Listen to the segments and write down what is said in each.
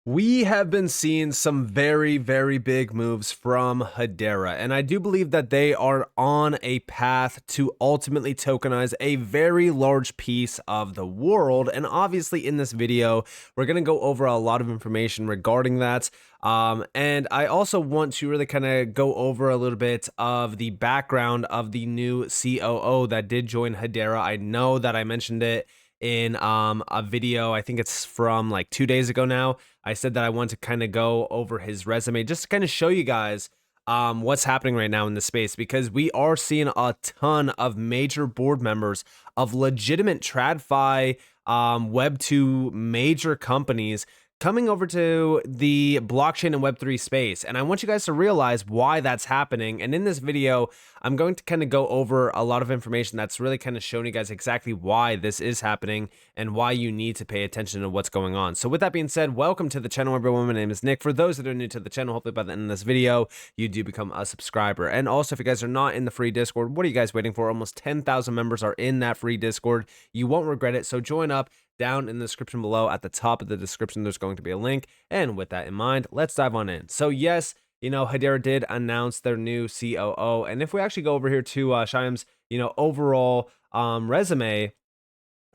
We have been seeing some very, very big moves from Hedera, and I do believe that they are on a path to ultimately tokenize a very large piece of the world. And obviously, in this video, we're going to go over a lot of information regarding that. And I also want to really kind of go over a little bit of the background of the new COO that did join Hedera. I know that I mentioned it in a video. I think it's from like 2 days ago now. I said that I want to kind of go over his resume just to kind of show you guys what's happening right now in the space, because we are seeing a ton of major board members of legitimate TradFi Web2 major companies coming over to the blockchain and Web3 space. And I want you guys to realize why that's happening. And in this video, I'm going to kind of go over a lot of information that's really kind of showing you guys exactly why this is happening and why you need to pay attention to what's going on. So with that being said, welcome to the channel, everyone. My name is Nick. For those that are new to the channel, hopefully by the end of this video, you do become a subscriber. And also, if you guys are not in the free Discord, what are you guys waiting for? Almost 10,000 members are in that free Discord. You won't regret it. So join up. Down in the description below. At the top of the description, there's going to be a link. And with that in mind, let's dive on in. So yes, Hedera did announce their new COO. And if we actually go over here to Shyam's, overall resume,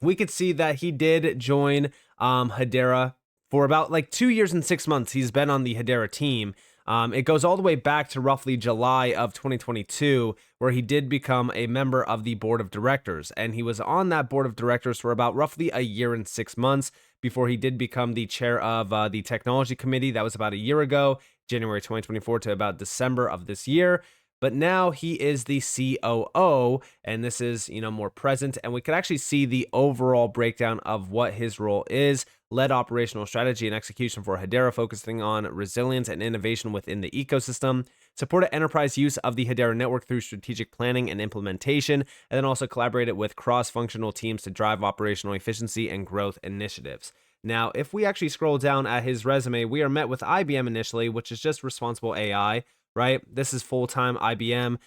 we could see that he did join Hedera for about like 2 years and 6 months. He's been on the Hedera team. It goes all the way back to roughly July of 2022, where he did become a member of the board of directors. And he was on that board of directors for about roughly a year and 6 months before he did become the chair of the technology committee. That was about a year ago, January 2024 to about December of this year. But now he is the COO, and this is, more present. And we could actually see the overall breakdown of what his role is. Led operational strategy and execution for Hedera, focusing on resilience and innovation within the ecosystem. Supported enterprise use of the Hedera network through strategic planning and implementation, and then also collaborated with cross-functional teams to drive operational efficiency and growth initiatives. Now, if we actually scroll down at his resume, we are met with IBM initially, which is just responsible AI, right? This is full-time IBM,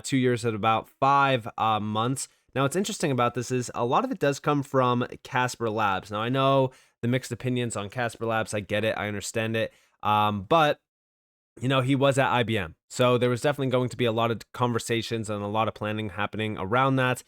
2 years at about 5 months. Now, what's interesting about this is a lot of it does come from Casper Labs. Now, I know the mixed opinions on Casper Labs. I get it. I understand it. But, he was at IBM. So there was definitely going to be a lot of conversations and a lot of planning happening around that.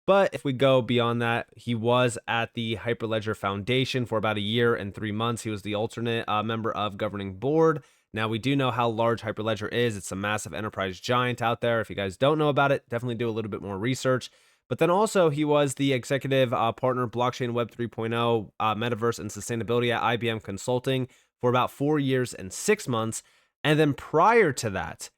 But if we go beyond that, he was at the Hyperledger Foundation for about a year and 3 months. He was the alternate member of governing board. Now, we do know how large Hyperledger is. It's a massive enterprise giant out there. If you guys don't know about it, definitely do a little bit more research. But then also he was the executive partner, blockchain Web 3.0, metaverse and sustainability at IBM Consulting for about 4 years and 6 months. And then prior to that,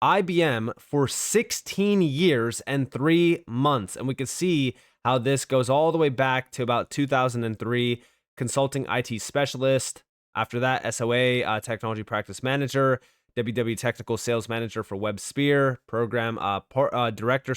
IBM for 16 years and 3 months. And we could see how this goes all the way back to about 2003, consulting IT specialist. After that, SOA, technology practice manager, WW technical sales manager for WebSphere, program director,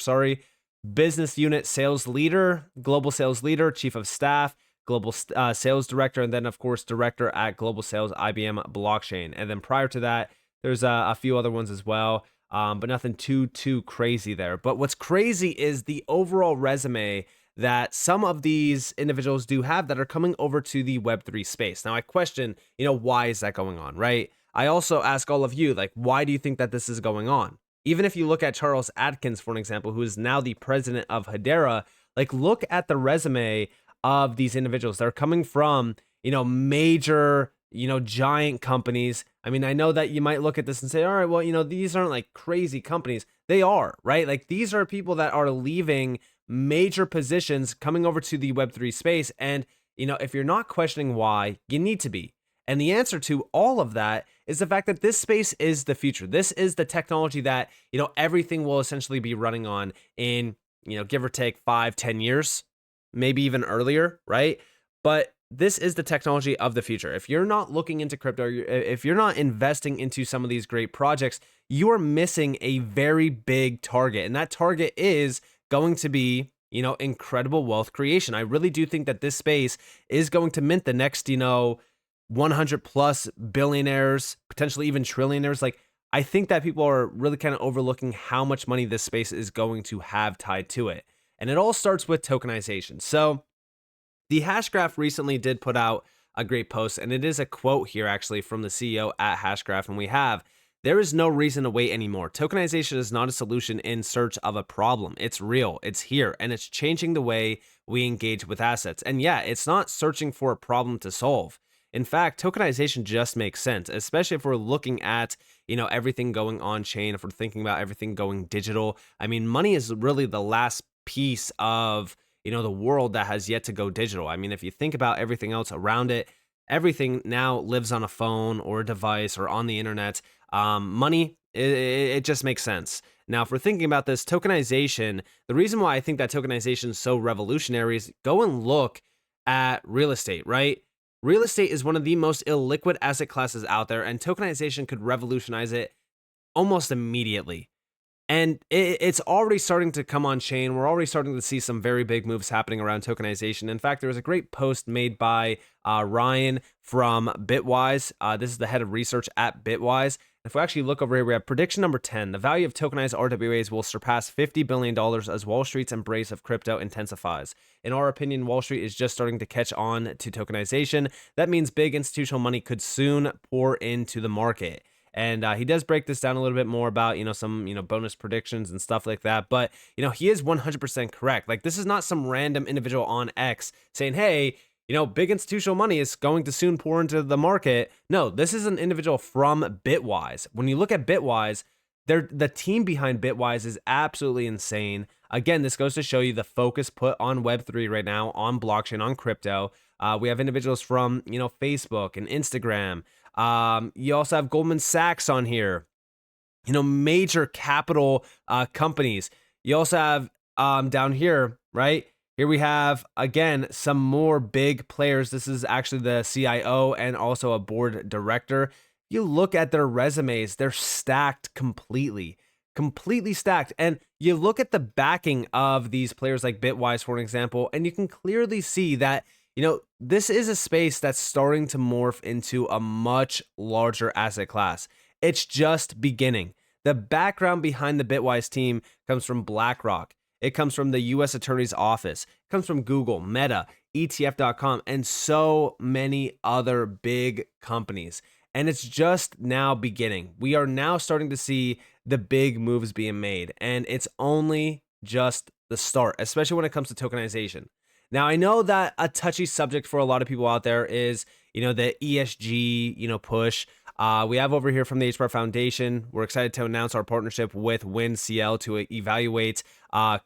business unit sales leader, global sales leader, chief of staff, global sales director, and then, of course, director at global sales IBM blockchain. And then prior to that, there's a few other ones as well, but nothing too crazy there. But what's crazy is the overall resume that some of these individuals do have that are coming over to the Web3 space. Now, I question, why is that going on, right? I also ask all of you, like, why do you think that this is going on? Even if you look at Charles Atkins, for an example, who is now the president of Hedera, like, look at the resume of these individuals. They're coming from, major, giant companies. I mean, I know that you might look at this and say, all right, well, these aren't like crazy companies. They are, right? Like, these are people that are leaving major positions coming over to the Web3 space. And, if you're not questioning why, you need to be. And the answer to all of that is the fact that this space is the future. This is the technology that, everything will essentially be running on in, give or take 5-10 years, maybe even earlier, right? But this is the technology of the future. If you're not looking into crypto, if you're not investing into some of these great projects, you are missing a very big target. And that target is going to be, incredible wealth creation. I really do think that this space is going to mint the next, 100 plus billionaires, potentially even trillionaires. Like, I think that people are really kind of overlooking how much money this space is going to have tied to it. And it all starts with tokenization. So the Hashgraph recently did put out a great post, and it is a quote here actually from the CEO at Hashgraph, and we have, there is no reason to wait anymore. Tokenization is not a solution in search of a problem. It's real, it's here, and it's changing the way we engage with assets. And yeah, it's not searching for a problem to solve. In fact, tokenization just makes sense, especially if we're looking at, everything going on chain, if we're thinking about everything going digital. I mean, money is really the last piece of, the world that has yet to go digital. I mean, if you think about everything else around it, everything now lives on a phone or a device or on the internet. Money, it just makes sense. Now, if we're thinking about this tokenization, the reason why I think that tokenization is so revolutionary is go and look at real estate, right? Real estate is one of the most illiquid asset classes out there, and tokenization could revolutionize it almost immediately. And it's already starting to come on chain. We're already starting to see some very big moves happening around tokenization. In fact, there was a great post made by Ryan from Bitwise. This is the head of research at Bitwise. If we actually look over here, we have prediction number 10. The value of tokenized RWAs will surpass $50 billion as Wall Street's embrace of crypto intensifies. In our opinion, Wall Street is just starting to catch on to tokenization. That means big institutional money could soon pour into the market. And he does break this down a little bit more about, some, bonus predictions and stuff like that. But, he is 100% correct. Like, this is not some random individual on X saying, hey, big institutional money is going to soon pour into the market. No, this is an individual from Bitwise. When you look at Bitwise, the team behind Bitwise is absolutely insane. Again, this goes to show you the focus put on Web3 right now, on blockchain, on crypto. We have individuals from, Facebook and Instagram. You also have Goldman Sachs on here, major capital companies. You also have down here, right? Here we have, again, some more big players. This is actually the CIO and also a board director. You look at their resumes, they're stacked completely stacked. And you look at the backing of these players like Bitwise, for an example, and you can clearly see that this is a space that's starting to morph into a much larger asset class. It's just beginning. The background behind the Bitwise team comes from BlackRock. It comes from the U.S. Attorney's Office. It comes from Google, Meta, ETF.com, and so many other big companies. And it's just now beginning. We are now starting to see the big moves being made. And it's only just the start, especially when it comes to tokenization. Now, I know that a touchy subject for a lot of people out there is, the ESG, push. We have over here from the HBAR Foundation, we're excited to announce our partnership with WinCL to evaluate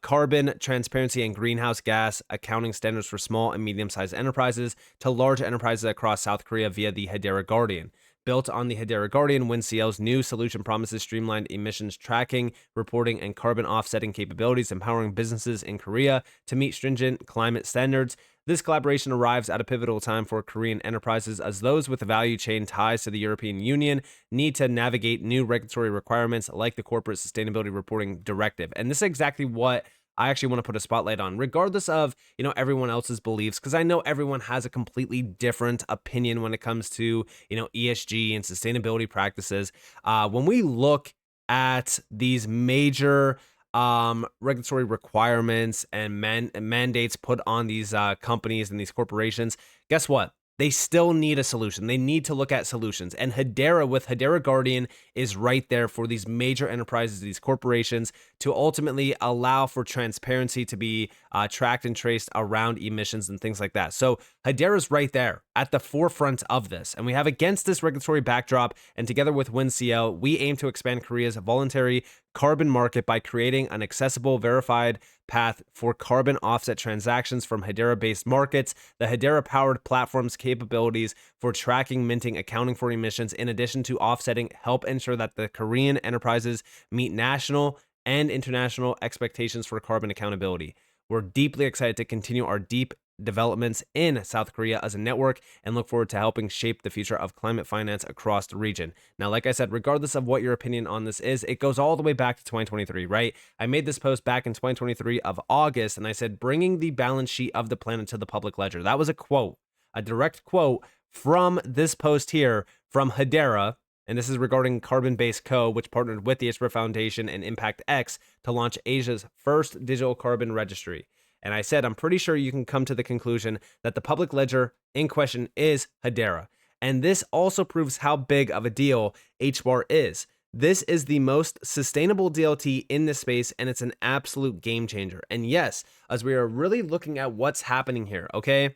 carbon transparency and greenhouse gas accounting standards for small and medium-sized enterprises to large enterprises across South Korea via the Hedera Guardian. Built on the Hedera Guardian, WinCL's new solution promises streamlined emissions tracking, reporting, and carbon offsetting capabilities, empowering businesses in Korea to meet stringent climate standards. This collaboration arrives at a pivotal time for Korean enterprises as those with value chain ties to the European Union need to navigate new regulatory requirements like the Corporate Sustainability Reporting Directive. And this is exactly what I actually want to put a spotlight on, regardless of, everyone else's beliefs, because I know everyone has a completely different opinion when it comes to, ESG and sustainability practices. When we look at these major regulatory requirements and mandates put on these companies and these corporations, guess what? They still need a solution. They need to look at solutions. And Hedera with Hedera Guardian is right there for these major enterprises, these corporations, to ultimately allow for transparency to be tracked and traced around emissions and things like that. So Hedera's right there at the forefront of this. And we have against this regulatory backdrop, and together with WinCL, we aim to expand Korea's voluntary carbon market by creating an accessible, verified path for carbon offset transactions from Hedera-based markets. The Hedera-powered platform's capabilities for tracking, minting, accounting for emissions, in addition to offsetting, help ensure that the Korean enterprises meet national and international expectations for carbon accountability. We're deeply excited to continue our deep developments in South Korea as a network and look forward to helping shape the future of climate finance across the region. Now, like I said, regardless of what your opinion on this is, it goes all the way back to 2023, right? I made this post back in 2023 of August, and I said, bringing the balance sheet of the planet to the public ledger. That was a quote, a direct quote from this post here from Hedera. And this is regarding Carbon-Based Co., which partnered with the HBAR Foundation and Impact X to launch Asia's first digital carbon registry. And I said, I'm pretty sure you can come to the conclusion that the public ledger in question is Hedera. And this also proves how big of a deal HBAR is. This is the most sustainable DLT in this space, and it's an absolute game changer. And yes, as we are really looking at what's happening here, okay?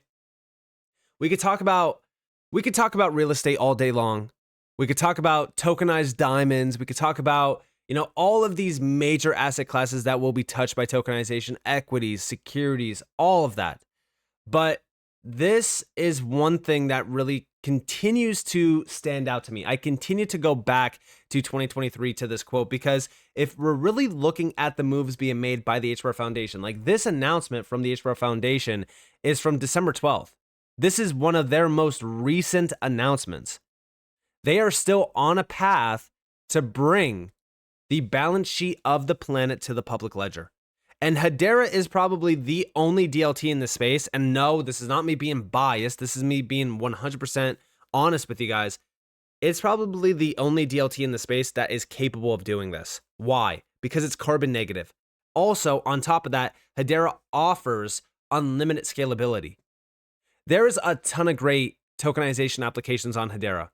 We could talk about real estate all day long. We could talk about tokenized diamonds. We could talk about, all of these major asset classes that will be touched by tokenization, equities, securities, all of that. But this is one thing that really continues to stand out to me. I continue to go back to 2023 to this quote, because if we're really looking at the moves being made by the HBAR Foundation, like this announcement from the HBAR Foundation is from December 12th. This is one of their most recent announcements. They are still on a path to bring the balance sheet of the planet to the public ledger. And Hedera is probably the only DLT in this space. And no, this is not me being biased. This is me being 100% honest with you guys. It's probably the only DLT in the space that is capable of doing this. Why? Because it's carbon negative. Also, on top of that, Hedera offers unlimited scalability. There is a ton of great tokenization applications on Hedera.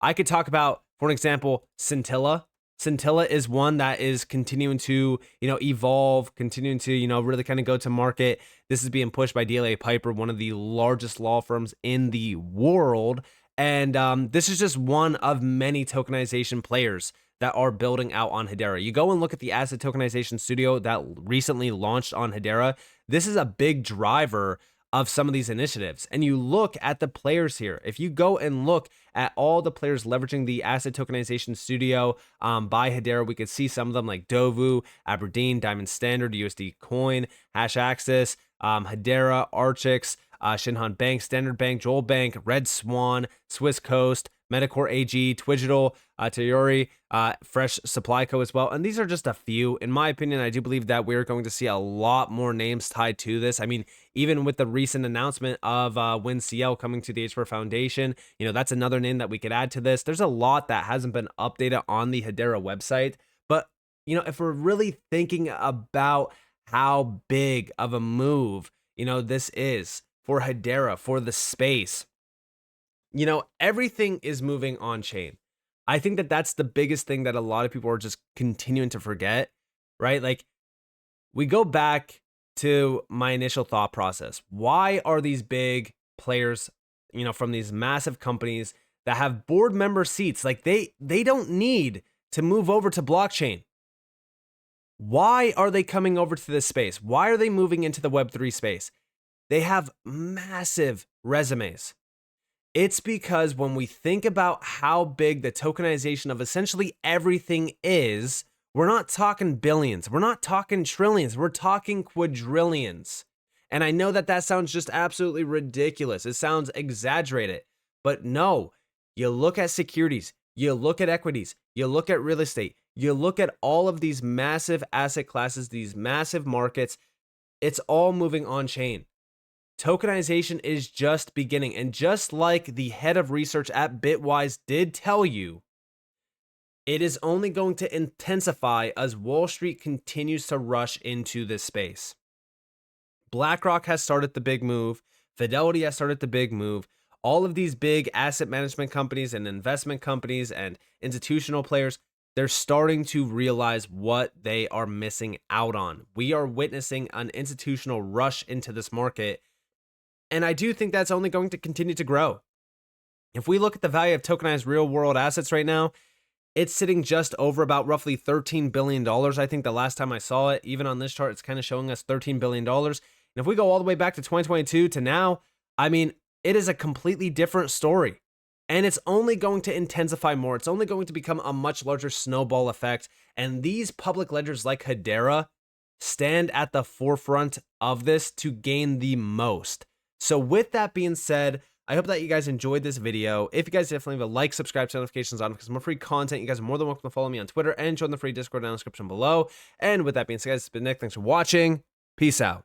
I could talk about, for an example, Scintilla. Scintilla is one that is continuing to, evolve, continuing to, really kind of go to market. This is being pushed by DLA Piper, one of the largest law firms in the world. And this is just one of many tokenization players that are building out on Hedera. You go and look at the Asset Tokenization Studio that recently launched on Hedera. This is a big driver of some of these initiatives. And you look at the players here. If you go and look at all the players leveraging the Asset Tokenization Studio by Hedera, we could see some of them like Dovu, Aberdeen, Diamond Standard, USD Coin, Hash Axis, Hedera, Archix, Shinhan Bank, Standard Bank, Joel Bank, Red Swan, Swiss Coast, Metacore AG, Twigital, Teori, Fresh Supply Co. as well. And these are just a few. In my opinion, I do believe that we're going to see a lot more names tied to this. I mean, even with the recent announcement of WinCL coming to the HBAR Foundation, that's another name that we could add to this. There's a lot that hasn't been updated on the Hedera website. But, if we're really thinking about how big of a move, this is for Hedera, for the space, everything is moving on chain. I think that that's the biggest thing that a lot of people are just continuing to forget, right? Like, we go back to my initial thought process. Why are these big players, from these massive companies that have board member seats, like they don't need to move over to blockchain? Why are they coming over to this space? Why are they moving into the Web3 space? They have massive resumes. It's because when we think about how big the tokenization of essentially everything is, we're not talking billions, we're not talking trillions, we're talking quadrillions. And I know that that sounds just absolutely ridiculous. It sounds exaggerated, but no, you look at securities, you look at equities, you look at real estate, you look at all of these massive asset classes, these massive markets, it's all moving on chain. Tokenization is just beginning. And just like the head of research at Bitwise did tell you, it is only going to intensify as Wall Street continues to rush into this space. BlackRock has started the big move. Fidelity has started the big move. All of these big asset management companies and investment companies and institutional players, they're starting to realize what they are missing out on. We are witnessing an institutional rush into this market. And I do think that's only going to continue to grow. If we look at the value of tokenized real world assets right now, it's sitting just over about roughly $13 billion. I think the last time I saw it, even on this chart, it's kind of showing us $13 billion. And if we go all the way back to 2022 to now, I mean, it is a completely different story. And it's only going to intensify more. It's only going to become a much larger snowball effect. And these public ledgers like Hedera stand at the forefront of this to gain the most. So with that being said, I hope that you guys enjoyed this video. If you guys definitely leave a like, subscribe, turn notifications on because more free content. You guys are more than welcome to follow me on Twitter and join the free Discord down in the description below. And with that being said, guys, it's been Nick. Thanks for watching. Peace out.